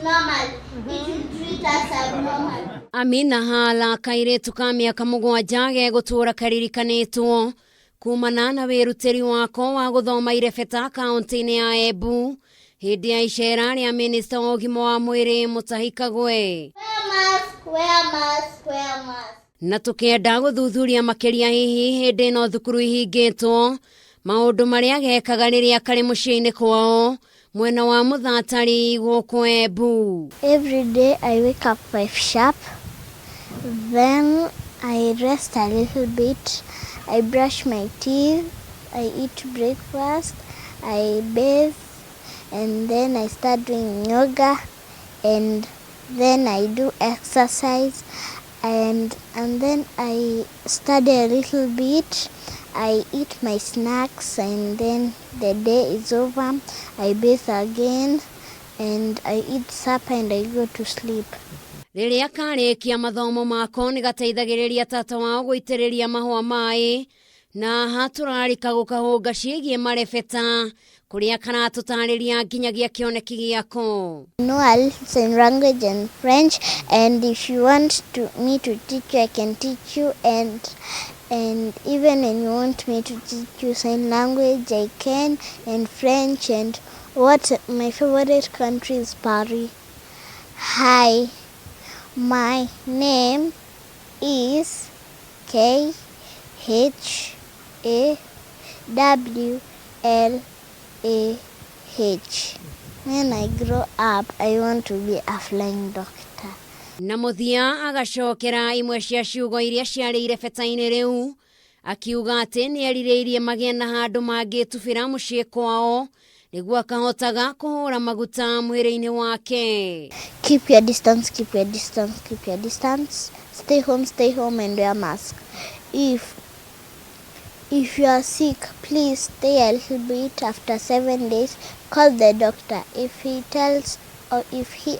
normal. It will treat us abnormal. Amina Khawla kairitu ka miaka 7 gegutura karirikanitwo kumana na wirutiri wako wa guthoma irebeta kaunti-ini ya Embu hindi ya iceera ria Minister wa Ugima wa Mwiri Mutahi Kagwe. Wear mask. Na tukienda guthuthuria makiria hihi hindi no thukuru ihingitwo maundu maria gekaga riria kari muciini kwao mwena wa muthatari guku Embu. Every day I wake up 5 sharp, then I rest a little bit, I brush my teeth, I eat breakfast, I bathe, and then I start doing yoga, and then I do exercise, and then I study a little bit, I eat my snacks, and then the day is over, I bathe again, and I eat supper, and I go to sleep. Riria karikia mathomo mako ni gateithagiriria tata wao guitiriria mahua mai na haturarika gukahunga ciigie marebeta kuria karatutariria nginyagia kioneki giako. No, I little sign language and French, and if you want me to teach you, I can teach you, and even when you want me to teach you sign language, I can, and French, and what my favorite country is Paris. Hi, my name is Kairatu. When I grow up, I want to be a flying doctor. Na muthia agacokera imwe cia ciugo iria ciari irebeta-ini riu akiuga ati ni eririirie magie na handu mangitubira mucii kwao niguo akahotaga kuhura maguta mwiri-ini wake. Keep your distance, keep your distance, keep your distance. Stay home and wear mask. If you are sick, please stay a little bit. After 7 days, call the doctor. If he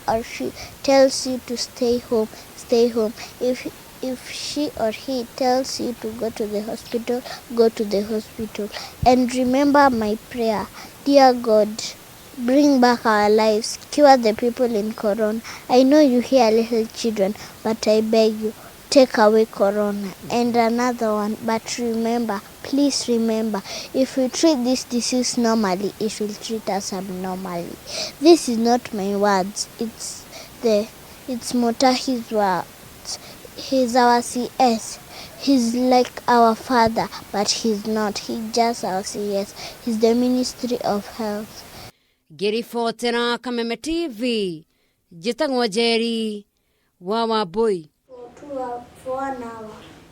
or she tells you to stay home, stay home. If she or he tells you to go to the hospital, go to the hospital. And remember my prayer. Dear God, bring back our lives. Cure the people in Corona. I know you hear little children, but I beg you, take away Corona. And another one, but remember, please remember, if we treat this disease normally, it will treat us abnormally. This is not my words, it's Mutahi's words. He's our CS. He's like our father, but he's not. He's just our CS. He's the Ministry of Health. Girifotera Kameme TV. Jitangwa Jerry. Wawa boy. For 1 hour.